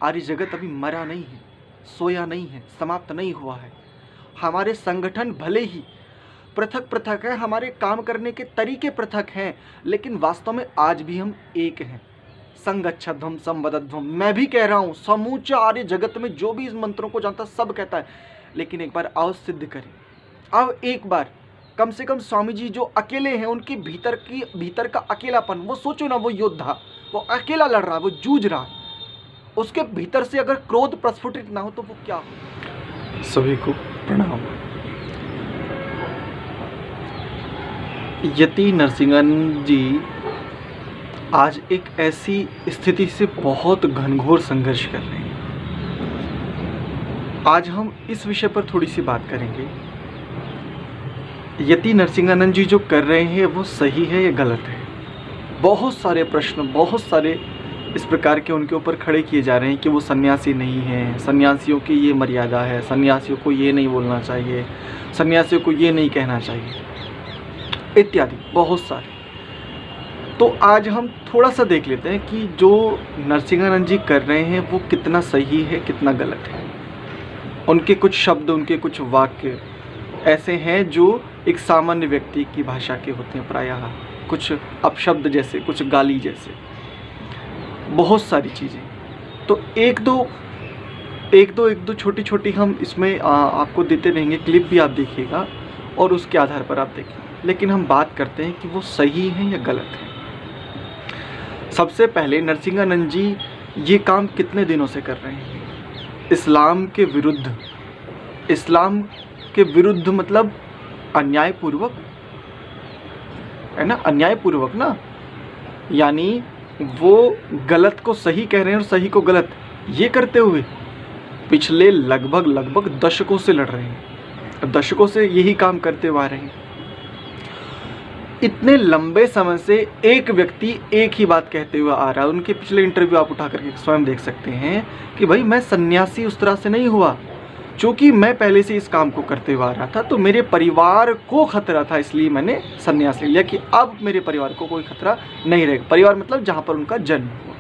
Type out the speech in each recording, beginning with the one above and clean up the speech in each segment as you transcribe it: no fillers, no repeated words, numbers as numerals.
आर्य जगत अभी मरा नहीं है, सोया नहीं है, समाप्त नहीं हुआ है। हमारे संगठन भले ही पृथक पृथक है, हमारे काम करने के तरीके पृथक हैं, लेकिन वास्तव में आज भी हम एक हैं। संगच्छध्वम संवदध्वम, मैं भी कह रहा हूँ, समूचा आर्य जगत में जो भी इस मंत्रों को जानता सब कहता है। लेकिन एक बार आओ सिद्ध करें, आओ एक बार कम से कम स्वामी जी जो अकेले हैं, उनके भीतर का अकेलापन, वो सोचो ना, वो योद्धा, वो अकेला लड़ रहा है, वो जूझ रहा है, उसके भीतर से अगर क्रोध प्रस्फुटित ना हो तो वो क्या हो। सभी को प्रणाम। यति नरसिंहानंद जी आज एक ऐसी स्थिति से बहुत घनघोर संघर्ष कर रहे हैं। आज हम इस विषय पर थोड़ी सी बात करेंगे। यति नरसिंहानंद जी जो कर रहे हैं वो सही है या गलत है। बहुत सारे प्रश्न, बहुत सारे इस प्रकार के उनके ऊपर खड़े किए जा रहे हैं कि वो सन्यासी नहीं है, सन्यासियों की ये मर्यादा है, सन्यासियों को ये नहीं बोलना चाहिए, सन्यासियों को ये नहीं कहना चाहिए, इत्यादि बहुत सारे। तो आज हम थोड़ा सा देख लेते हैं कि जो नरसिंहानंद जी कर रहे हैं वो कितना सही है, कितना गलत है। उनके कुछ शब्द, उनके कुछ वाक्य ऐसे हैं जो एक सामान्य व्यक्ति की भाषा के होते हैं, प्रायः कुछ अपशब्द जैसे, कुछ गाली जैसे, बहुत सारी चीज़ें। तो एक दो छोटी छोटी हम इसमें आपको देते रहेंगे, क्लिप भी आप देखिएगा और उसके आधार पर आप देखिए। लेकिन हम बात करते हैं कि वो सही है या गलत है। सबसे पहले नरसिंहानंद जी ये काम कितने दिनों से कर रहे हैं? इस्लाम के विरुद्ध मतलब अन्यायपूर्वक, है ना, अन्यायपूर्वक ना, यानी वो गलत को सही कह रहे हैं और सही को गलत, ये करते हुए पिछले लगभग दशकों से लड़ रहे हैं, दशकों से यही काम करते हुए आ रहे हैं। इतने लंबे समय से एक व्यक्ति एक ही बात कहते हुए आ रहा है। उनके पिछले इंटरव्यू आप उठा करके स्वयं देख सकते हैं कि भाई मैं सन्यासी उस तरह से नहीं हुआ, चूँकि मैं पहले से इस काम को करते हुए आ रहा था तो मेरे परिवार को खतरा था, इसलिए मैंने सन्यास ले लिया कि अब मेरे परिवार को कोई खतरा नहीं रहेगा। परिवार मतलब जहाँ पर उनका जन्म हुआ,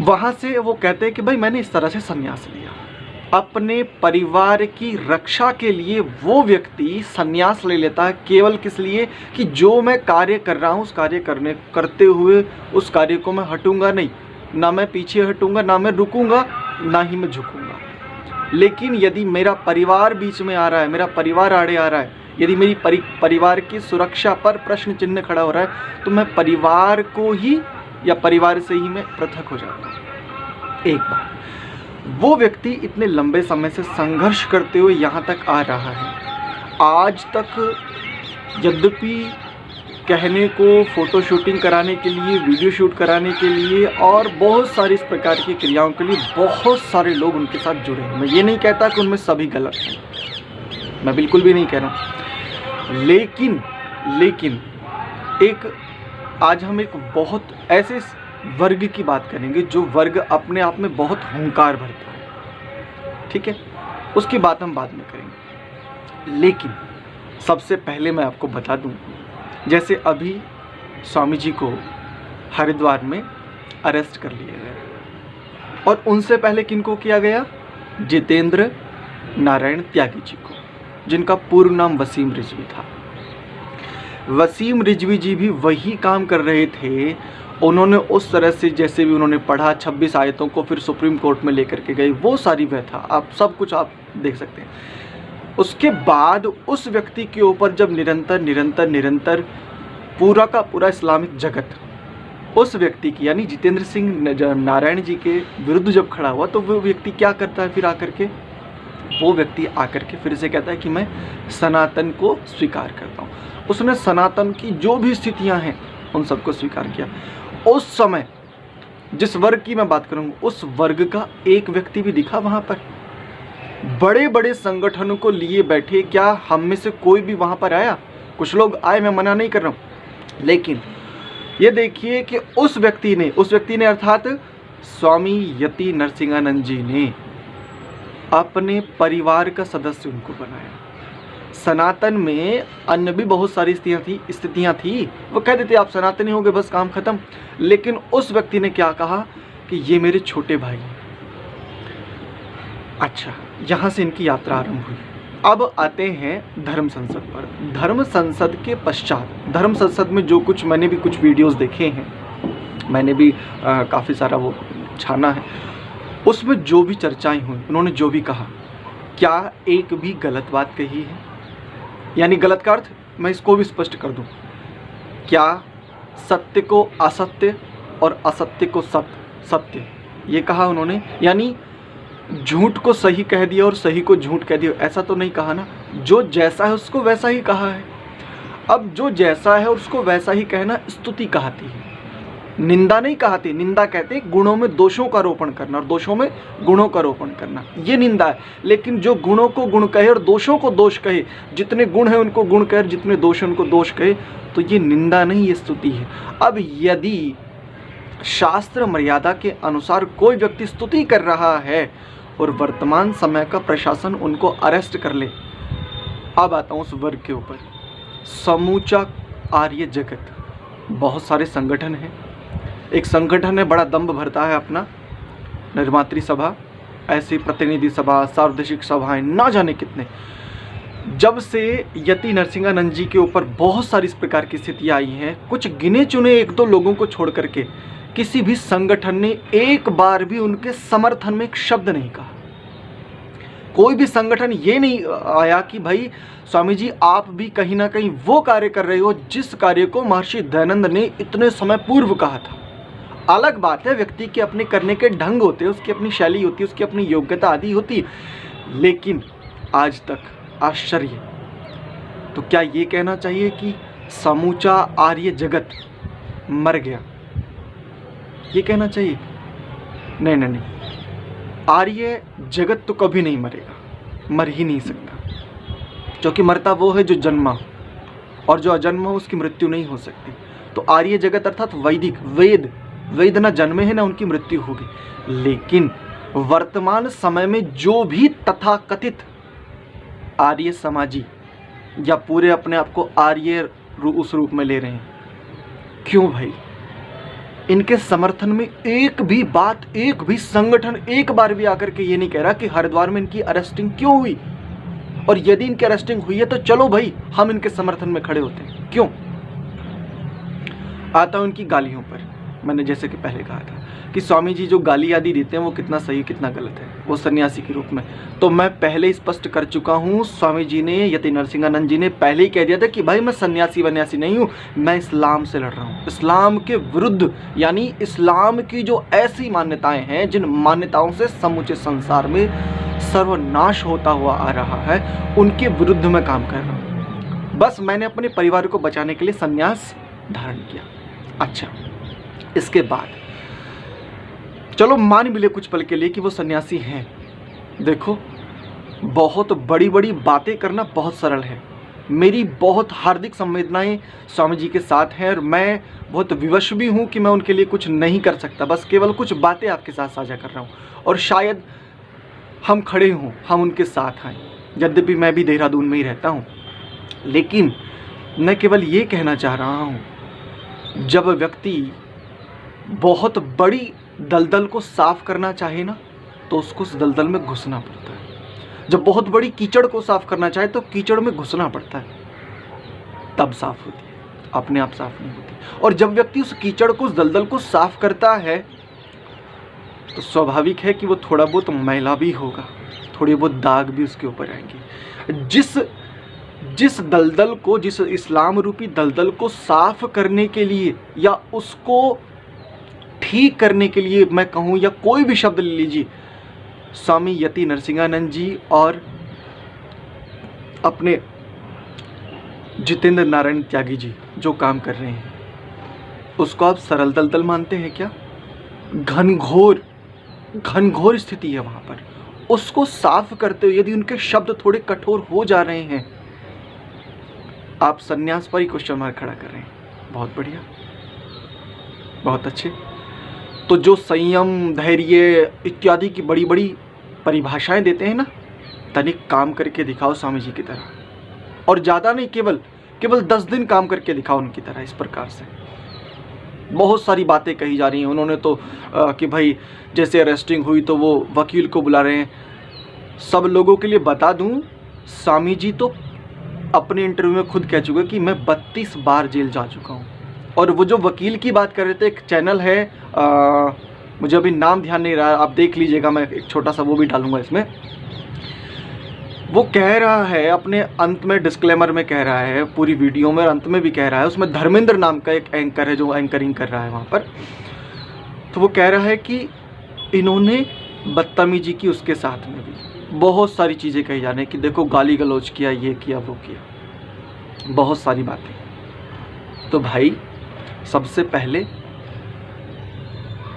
वहाँ से वो कहते हैं कि भाई मैंने इस तरह से सन्यास लिया। अपने परिवार की रक्षा के लिए वो व्यक्ति सन्यास ले लेता है, केवल किस लिए कि जो मैं कार्य कर रहा हूँ उस कार्य करते हुए उस कार्य को मैं हटूंगा नहीं, ना मैं पीछे हटूंगा, ना मैं रुकूंगा, ना ही मैं झुकूंगा। लेकिन यदि मेरा परिवार बीच में आ रहा है, मेरा परिवार आड़े आ रहा है, यदि मेरी परिवार की सुरक्षा पर प्रश्न चिन्ह खड़ा हो रहा है, तो मैं परिवार को ही या परिवार से ही मैं पृथक हो जाता हूँ। एक बार वो व्यक्ति इतने लंबे समय से संघर्ष करते हुए यहाँ तक आ रहा है। आज तक यद्यपि कहने को फ़ोटो शूटिंग कराने के लिए, वीडियो शूट कराने के लिए और बहुत सारी इस प्रकार की क्रियाओं के लिए बहुत सारे लोग उनके साथ जुड़े हैं। मैं ये नहीं कहता कि उनमें सभी गलत हैं, मैं बिल्कुल भी नहीं कह रहा हूँ। लेकिन एक आज हम एक बहुत ऐसे वर्ग की बात करेंगे जो वर्ग अपने आप में बहुत हुंकार भरता है, ठीक है, उसकी बात हम बाद में करेंगे। लेकिन सबसे पहले मैं आपको बता दूं, जैसे अभी स्वामी जी को हरिद्वार में अरेस्ट कर लिया गया और उनसे पहले किनको किया गया? जितेंद्र नारायण त्यागी जी को, जिनका पूर्ण नाम वसीम रिजवी था। वसीम रिजवी जी भी वही काम कर रहे थे। उन्होंने उस तरह से जैसे भी उन्होंने पढ़ा, 26 आयतों को फिर सुप्रीम कोर्ट में लेकर के गए, वो सारी व्यथा आप सब कुछ आप देख सकते हैं। उसके बाद उस व्यक्ति के ऊपर जब निरंतर पूरा का पूरा इस्लामिक जगत उस व्यक्ति की यानी जितेंद्र सिंह नारायण जी के विरुद्ध जब खड़ा हुआ, तो वो व्यक्ति क्या करता है? फिर आकर के वो व्यक्ति आकर के फिर से कहता है कि मैं सनातन को स्वीकार करता हूँ। उसने सनातन की जो भी स्थितियाँ हैं उन सबको स्वीकार किया। उस समय जिस वर्ग की मैं बात करूँगा, उस वर्ग का एक व्यक्ति भी दिखा वहाँ पर? बड़े बड़े संगठनों को लिए बैठे क्या हम में से कोई भी वहाँ पर आया? कुछ लोग आए, मैं मना नहीं कर रहा हूँ, लेकिन ये देखिए कि उस व्यक्ति ने अर्थात स्वामी यति नरसिंहानंद जी ने अपने परिवार का सदस्य उनको बनाया। सनातन में अन्य भी बहुत सारी स्थितियाँ थी, वो कह देते आप सनातनी हो गए बस काम खत्म। लेकिन उस व्यक्ति ने क्या कहा कि ये मेरे छोटे भाई हैं। अच्छा, यहाँ से इनकी यात्रा आरंभ हुई। अब आते हैं धर्म संसद पर। धर्म संसद के पश्चात, धर्म संसद में जो कुछ मैंने भी कुछ वीडियोस देखे हैं, मैंने भी काफ़ी सारा वो छाना है, उसमें जो भी चर्चाएं हुई, उन्होंने जो भी कहा, क्या एक भी गलत बात कही है? यानी गलत का अर्थ मैं इसको भी स्पष्ट कर दूं, क्या सत्य को असत्य और असत्य को सत्य ये कहा उन्होंने? यानी झूठ को सही कह दिया और सही को झूठ कह दिया, ऐसा तो नहीं कहा ना। जो जैसा है उसको वैसा ही कहा है। अब जो जैसा है उसको वैसा ही कहना स्तुति कहती है, निंदा नहीं कहती। निंदा कहते गुणों में दोषों का आरोपण करना और दोषों में गुणों का आरोपण करना, ये निंदा है। लेकिन जो गुणों को गुण कहे और दोषों को दोष कहे, जितने गुण है उनको गुण कहे, जितने दोष है उनको दोष कहे, तो ये निंदा नहीं, ये स्तुति है। अब यदि शास्त्र मर्यादा के अनुसार कोई व्यक्ति स्तुति कर रहा है और वर्तमान समय का प्रशासन उनको अरेस्ट कर ले, अब आता हूँ उस वर्ग के ऊपर। समूचा आर्य जगत, बहुत सारे संगठन हैं। एक संगठन है, बड़ा दम्भ भरता है अपना, निर्मात्री सभा, ऐसी प्रतिनिधि सभा, सार्वदेशिक सभाएं, ना जाने कितने। जब से यति नरसिंहानंद जी के ऊपर बहुत सारी इस प्रकार की स्थितियाँ आई हैं, कुछ गिने चुने एक दो लोगों को छोड़ करके किसी भी संगठन ने एक बार भी उनके समर्थन में एक शब्द नहीं कहा। कोई भी संगठन ये नहीं आया कि भाई स्वामी जी आप भी कहीं ना कहीं वो कार्य कर रहे हो जिस कार्य को महर्षि दयानंद ने इतने समय पूर्व कहा था। अलग बात है, व्यक्ति के अपने करने के ढंग होते हैं, उसकी अपनी शैली होती है, उसकी अपनी योग्यता आदि होती है। लेकिन आज तक आश्चर्य, तो क्या ये कहना चाहिए कि समूचा आर्य जगत मर गया? ये कहना चाहिए? नहीं नहीं नहीं, आर्य जगत तो कभी नहीं मरेगा, मर ही नहीं सकता, क्योंकि मरता वो है जो जन्मा, और जो अजन्मा उसकी मृत्यु नहीं हो सकती। तो आर्य जगत अर्थात वैदिक, वेद न जन्मे हैं ना उनकी मृत्यु होगी। लेकिन वर्तमान समय में जो भी तथाकथित आर्य समाजी या पूरे अपने आप को आर्य उस रूप में ले रहे हैं, क्यों भाई? इनके समर्थन में एक भी बात, एक भी संगठन एक बार भी आकर के ये नहीं कह रहा कि हरिद्वार में इनकी अरेस्टिंग क्यों हुई, और यदि इनकी अरेस्टिंग हुई है तो चलो भाई हम इनके समर्थन में खड़े होते हैं। क्यों? आता हूं इनकी गालियों पर। मैंने जैसे कि पहले कहा था कि स्वामी जी जो गाली आदि देते हैं वो कितना सही कितना गलत है, वो सन्यासी के रूप में। तो मैं पहले स्पष्ट कर चुका हूँ, स्वामी जी ने, यति नरसिंहानंद जी ने पहले ही कह दिया था कि भाई मैं सन्यासी वन्यासी नहीं हूँ, मैं इस्लाम से लड़ रहा हूँ, इस्लाम के विरुद्ध। यानी इस्लाम की जो ऐसी मान्यताएं हैं जिन मान्यताओं से समूचे संसार में सर्वनाश होता हुआ आ रहा है, उनके विरुद्ध मैं काम कर रहा हूँ। बस मैंने अपने परिवार को बचाने के लिए संन्यास धारण किया। अच्छा, इसके बाद चलो मान भी ले कुछ पल के लिए कि वो सन्यासी हैं। देखो, बहुत बड़ी बड़ी बातें करना बहुत सरल है। मेरी बहुत हार्दिक संवेदनाएं स्वामी जी के साथ हैं और मैं बहुत विवश भी हूं कि मैं उनके लिए कुछ नहीं कर सकता, बस केवल कुछ बातें आपके साथ साझा कर रहा हूं। और शायद हम खड़े हों, हम उनके साथ आएँ, यद्यपि मैं भी देहरादून में ही रहता हूं। लेकिन मैं केवल ये कहना चाह रहा हूं, जब व्यक्ति बहुत बड़ी दलदल को साफ करना चाहे ना, तो उसको उस दलदल में घुसना पड़ता है। जब बहुत बड़ी कीचड़ को साफ करना चाहे तो कीचड़ में घुसना पड़ता है, तब साफ होती है, अपने आप साफ नहीं होती। और जब व्यक्ति उस कीचड़ को, उस दलदल को साफ करता है, तो स्वाभाविक है कि वो थोड़ा बहुत मैला भी होगा, थोड़े बहुत दाग भी उसके ऊपर आएंगे। जिस दलदल को, जिस इस्लाम रूपी दलदल को साफ करने के लिए या उसको ठीक करने के लिए मैं कहूँ, या कोई भी शब्द ले लीजिए, स्वामी यति नरसिंहानंद जी और अपने जितेंद्र नारायण त्यागी जी जो काम कर रहे हैं, उसको आप सरल दलदल मानते हैं क्या? घनघोर स्थिति है वहाँ पर। उसको साफ करते हुए यदि उनके शब्द थोड़े कठोर हो जा रहे हैं, आप सन्यास पर ही क्वेश्चन मार्क खड़ा कर रहे हैं। बहुत बढ़िया, बहुत अच्छे। तो जो संयम, धैर्य इत्यादि की बड़ी बड़ी परिभाषाएं देते हैं ना, तनिक काम करके दिखाओ स्वामी जी की तरह, और ज़्यादा नहीं, केवल 10 दिन काम करके दिखाओ उनकी तरह, इस प्रकार से। बहुत सारी बातें कही जा रही हैं। उन्होंने तो कि भाई जैसे अरेस्टिंग हुई तो वो वकील को बुला रहे हैं। सब लोगों के लिए बता दूं, स्वामी जी तो अपने इंटरव्यू में खुद कह चुके कि मैं 32 बार जेल जा चुका हूं। और वो जो वकील की बात कर रहे थे, एक चैनल है, मुझे अभी नाम ध्यान नहीं रहा, आप देख लीजिएगा, मैं एक छोटा सा वो भी डालूंगा इसमें। वो कह रहा है अपने अंत में, डिस्क्लेमर में कह रहा है, पूरी वीडियो में और अंत में भी कह रहा है, उसमें धर्मेंद्र नाम का एक एंकर है जो एंकरिंग कर रहा है वहाँ पर। तो वो कह रहा है कि इन्होंने बदतमीजी की उसके साथ में भी, बहुत सारी चीज़ें कही जा रही हैं कि देखो गाली गलौज किया, ये किया, वो किया, बहुत सारी बातें। तो भाई सबसे पहले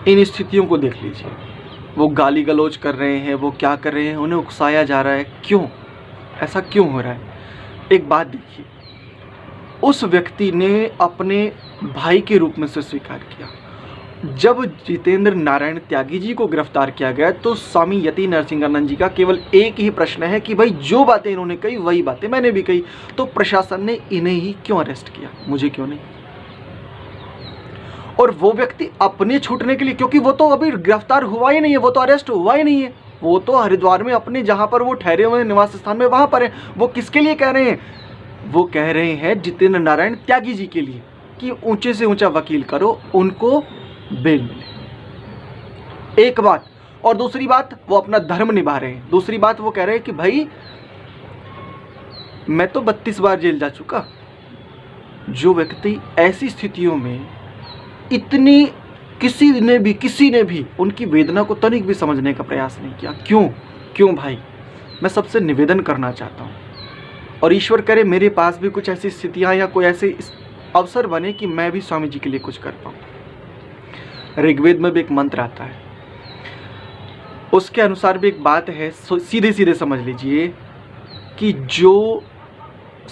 इन स्थितियों को देख लीजिए। वो गाली गलौज कर रहे हैं, वो क्या कर रहे हैं, उन्हें उकसाया जा रहा है, क्यों, ऐसा क्यों हो रहा है? एक बात देखिए, उस व्यक्ति ने अपने भाई के रूप में से स्वीकार किया। जब जितेंद्र नारायण त्यागी जी को गिरफ्तार किया गया तो स्वामी यति नरसिंहानंद जी का केवल एक ही प्रश्न है कि भाई जो बातें इन्होंने कही वही बातें मैंने भी कही, तो प्रशासन ने इन्हें ही क्यों अरेस्ट किया, मुझे क्यों नहीं? और वो व्यक्ति अपने छूटने के लिए, क्योंकि वो तो अभी गिरफ्तार हुआ ही नहीं है, वो तो अरेस्ट हुआ ही नहीं है, वो तो हरिद्वार में अपने जहां पर वो ठहरे हुए निवास स्थान में वहां पर है। वो किसके लिए कह रहे हैं? वो कह रहे हैं जितेंद्र नारायण त्यागी जी के लिए कि ऊंचे से ऊंचा वकील करो, उनको बेल मिले। एक बात। और दूसरी बात, वो अपना धर्म निभा रहे हैं। दूसरी बात वो कह रहे हैं कि भाई मैं तो 32 बार जेल जा चुका। जो व्यक्ति ऐसी स्थितियों में इतनी, किसी ने भी उनकी वेदना को तनिक भी समझने का प्रयास नहीं किया। क्यों भाई? मैं सबसे निवेदन करना चाहता हूँ, और ईश्वर करे मेरे पास भी कुछ ऐसी स्थितियाँ या कोई ऐसे अवसर बने कि मैं भी स्वामी जी के लिए कुछ कर पाऊँ। ऋग्वेद में भी एक मंत्र आता है, उसके अनुसार भी एक बात है, सीधे सीधे समझ लीजिए कि जो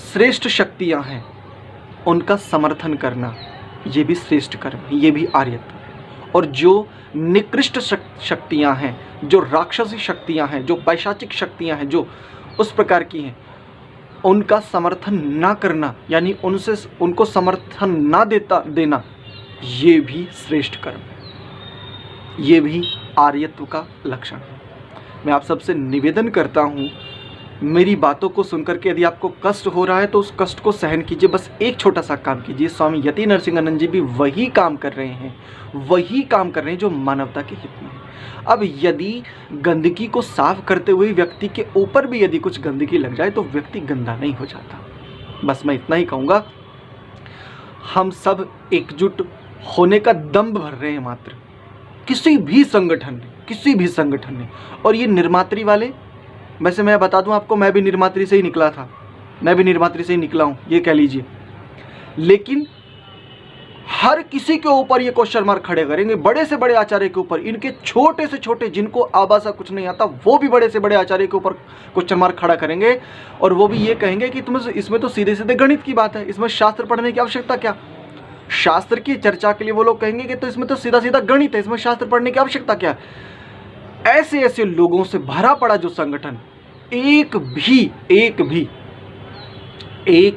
श्रेष्ठ शक्तियाँ हैं उनका समर्थन करना ये भी श्रेष्ठ कर्म है, ये भी आर्यत्व है। और जो निकृष्ट शक्तियाँ हैं, जो राक्षसी शक्तियाँ हैं, जो पैशाचिक शक्तियाँ हैं, जो उस प्रकार की हैं, उनका समर्थन ना करना, यानी उनको समर्थन ना देना, ये भी श्रेष्ठ कर्म है, ये भी आर्यत्व का लक्षण है। मैं आप सबसे निवेदन करता हूँ, मेरी बातों को सुनकर के यदि आपको कष्ट हो रहा है तो उस कष्ट को सहन कीजिए। बस एक छोटा सा काम कीजिए। स्वामी यति नरसिंहानंद जी भी वही काम कर रहे हैं जो मानवता के हित में है। अब यदि गंदगी को साफ करते हुए व्यक्ति के ऊपर भी यदि कुछ गंदगी लग जाए तो व्यक्ति गंदा नहीं हो जाता। बस मैं इतना ही कहूँगा, हम सब एकजुट होने का दम भर रहे हैं मात्र, किसी भी संगठन ने। और ये निर्मात्री वाले, वैसे मैं बता दूं आपको, मैं भी निर्मात्री से ही निकला था, मैं भी निर्मात्री से ही निकला हूं, ये कह लीजिए। लेकिन हर किसी के ऊपर ये क्वेश्चन मार्क खड़े करेंगे, बड़े से बड़े आचार्य के ऊपर, इनके छोटे से छोटे जिनको आबासा कुछ नहीं आता वो भी बड़े से बड़े आचार्य के ऊपर क्वेश्चन मार्क खड़ा करेंगे। और वो भी ये कहेंगे कि तुम्हें इसमें तो सीधे सीधे गणित की बात है, इसमें शास्त्र पढ़ने की आवश्यकता क्या? शास्त्र की चर्चा के लिए वो लोग कहेंगे कि तो इसमें तो सीधा सीधा गणित है, इसमें शास्त्र पढ़ने की आवश्यकता क्या? ऐसे लोगों से भरा पड़ा जो संगठन, एक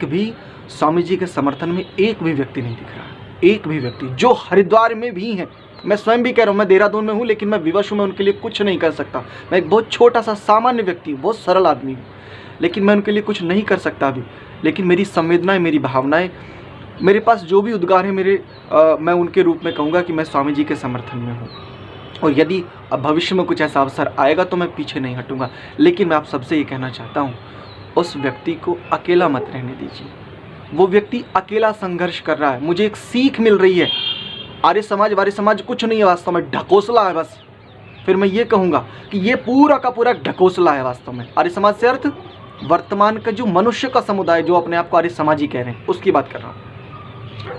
भी स्वामी जी के समर्थन में एक भी व्यक्ति नहीं दिख रहा। एक भी व्यक्ति जो हरिद्वार में भी हैं, मैं स्वयं भी कह रहा हूँ, मैं देहरादून में हूँ लेकिन मैं विवश हूँ, मैं उनके लिए कुछ नहीं कर सकता। मैं एक बहुत छोटा सा सामान्य व्यक्ति हूँ, बहुत सरल आदमी हूँ, लेकिन मैं उनके लिए कुछ नहीं कर सकता अभी। लेकिन मेरी संवेदनाएं, मेरी भावनाएं, मेरे पास जो भी उद्गार है मैं उनके रूप में कहूँगा कि मैं स्वामी जी के समर्थन में हूँ। और यदि भविष्य में कुछ ऐसा अवसर आएगा तो मैं पीछे नहीं हटूंगा। लेकिन मैं आप सबसे ये कहना चाहता हूँ, उस व्यक्ति को अकेला मत रहने दीजिए। वो व्यक्ति अकेला संघर्ष कर रहा है। मुझे एक सीख मिल रही है, आर्य समाज कुछ नहीं है वास्तव में, ढकोसला है बस। फिर मैं ये कहूँगा कि ये पूरा का पूरा ढकोसला है वास्तव में। आर्य समाज से अर्थ वर्तमान का जो मनुष्य का समुदाय जो अपने आप को आर्य समाजी कह रहे हैं, उसकी बात कर रहा हूँ,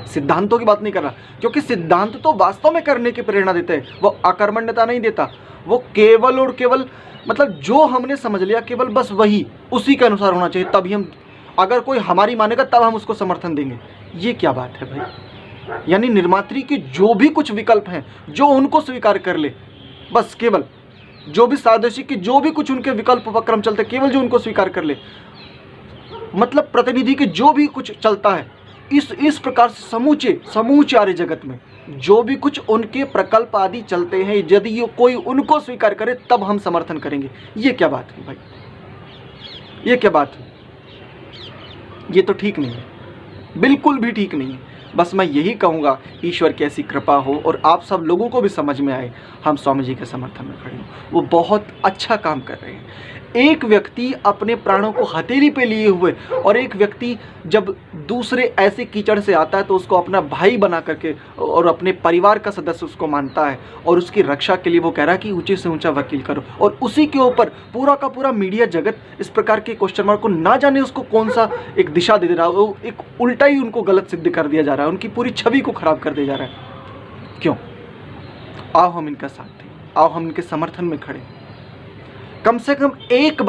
सिद्धांतों की बात नहीं कर रहा। क्योंकि सिद्धांत तो वास्तव में करने की प्रेरणा देते हैं, वो अकर्मण्यता नहीं देता। वो केवल और केवल, मतलब जो हमने समझ लिया केवल बस वही उसी के अनुसार होना चाहिए, तभी हम, अगर कोई हमारी मानेगा तब हम उसको समर्थन देंगे। ये क्या बात है भाई? यानी निर्मात्री के जो भी कुछ विकल्प हैं, जो उनको स्वीकार कर ले, बस केवल जो भी सादेशी की जो भी कुछ उनके विकल्प उपक्रम चलते, केवल जो उनको स्वीकार कर ले। मतलब प्रतिनिधि के जो भी कुछ चलता है, इस प्रकार से समूचे आर्य जगत में जो भी कुछ उनके प्रकल्प आदि चलते हैं, यदि ये कोई उनको स्वीकार करे तब हम समर्थन करेंगे। ये क्या बात है भाई, ये क्या बात है? ये तो ठीक नहीं है, बिल्कुल भी ठीक नहीं है। बस मैं यही कहूँगा, ईश्वर की ऐसी कृपा हो और आप सब लोगों को भी समझ में आए, हम स्वामी जी के समर्थन में खड़े हों। वो बहुत अच्छा काम कर रहे हैं। एक व्यक्ति अपने प्राणों को हथेली पे लिए हुए, और एक व्यक्ति जब दूसरे ऐसे कीचड़ से आता है तो उसको अपना भाई बना करके और अपने परिवार का सदस्य उसको मानता है, और उसकी रक्षा के लिए वो कह रहा है कि ऊंचे से ऊंचा वकील करो, और उसी के ऊपर पूरा का पूरा मीडिया जगत इस प्रकार के क्वेश्चन मार्क को ना जाने उसको कौन सा एक दिशा दे रहा है, वो एक उल्टा ही उनको गलत सिद्ध कर दिया जा रहा है, उनकी पूरी छवि को खराब कर दिया जा रहा है। क्यों? आओ हम इनका साथ दें, आओ हम इनके समर्थन में खड़े। कम से कम एक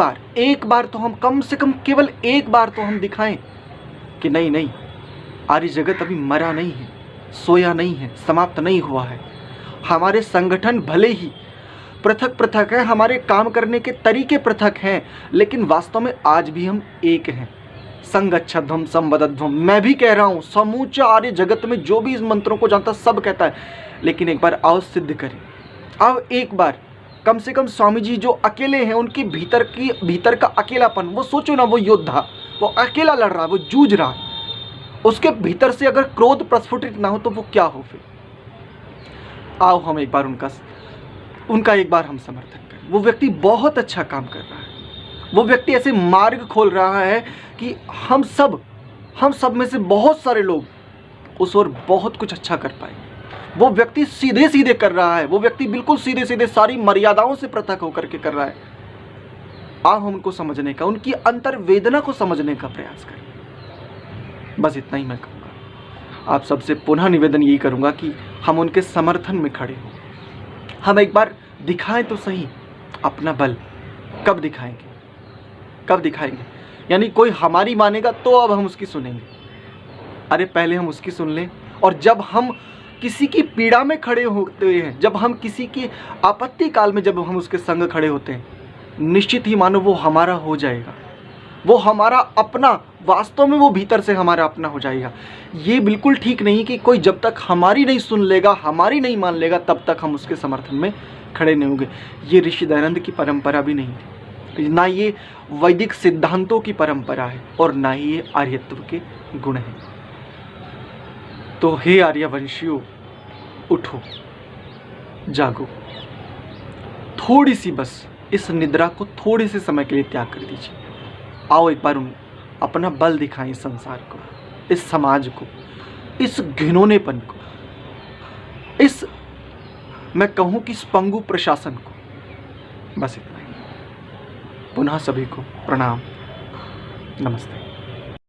बार तो हम, कम से कम केवल एक बार तो हम दिखाएं कि नहीं नहीं, आर्य जगत अभी मरा नहीं है, सोया नहीं है, समाप्त नहीं हुआ है। हमारे संगठन भले ही पृथक पृथक है, हमारे काम करने के तरीके पृथक हैं, लेकिन वास्तव में आज भी हम एक हैं। संगच्छध्वम संवदध्वम, मैं भी कह रहा हूँ, समूचा आर्य जगत में जो भी इस मंत्रों को जानता सब कहता है। लेकिन एक बार आओ सिद्ध करें, आओ एक बार कम से कम स्वामी जी जो अकेले हैं, उनके भीतर का अकेलापन, वो सोचो ना, वो योद्धा, वो अकेला लड़ रहा है, वो जूझ रहा है, उसके भीतर से अगर क्रोध प्रस्फुटित ना हो तो वो क्या हो फिर? आओ हम एक बार उनका एक बार हम समर्थन करें। वो व्यक्ति बहुत अच्छा काम कर रहा है, वो व्यक्ति ऐसे मार्ग खोल रहा है कि हम सब में से बहुत सारे लोग उस ओर बहुत कुछ अच्छा कर पाएंगे। वो व्यक्ति सीधे सीधे कर रहा है, वो व्यक्ति बिल्कुल सीधे सीधे सारी मर्यादाओं से पृथक होकर के कर रहा है। आओ हम उनको समझने का, उनकी अंतर वेदना को समझने का प्रयास करें। बस इतना ही मैं कहूँगा। आप सबसे पुनः निवेदन यही करूँगा कि हम उनके समर्थन में खड़े हों। हम एक बार दिखाएं तो सही अपना बल। कब दिखाएंगे? कब दिखाएंगे? यानी कोई हमारी मानेगा तो अब हम उसकी सुनेंगे। अरे पहले हम उसकी सुन लें, और जब हम किसी की पीड़ा में खड़े होते हैं, जब हम किसी की आपत्ति काल में जब हम उसके संग खड़े होते हैं, निश्चित ही मानो वो हमारा हो जाएगा, वो हमारा अपना, वास्तव में वो भीतर से हमारा अपना हो जाएगा। ये बिल्कुल ठीक नहीं कि कोई जब तक हमारी नहीं सुन लेगा, हमारी नहीं मान लेगा, तब तक हम उसके समर्थन में खड़े नहीं होंगे। ये ऋषि दयानंद की परंपरा भी नहीं थी, ना ये वैदिक सिद्धांतों की परंपरा है, और ना ही ये आर्यत्व के गुण हैं। तो हे आर्यवंशियों, उठो, जागो, थोड़ी सी बस इस निद्रा को थोड़े से समय के लिए त्याग कर दीजिए। आओ एक बार अपना बल दिखाएं इस संसार को, इस समाज को, इस घिनौनेपन को, इस मैं कहूं कि इस पंगु प्रशासन को। बस इतना ही। पुनः सभी को प्रणाम, नमस्ते।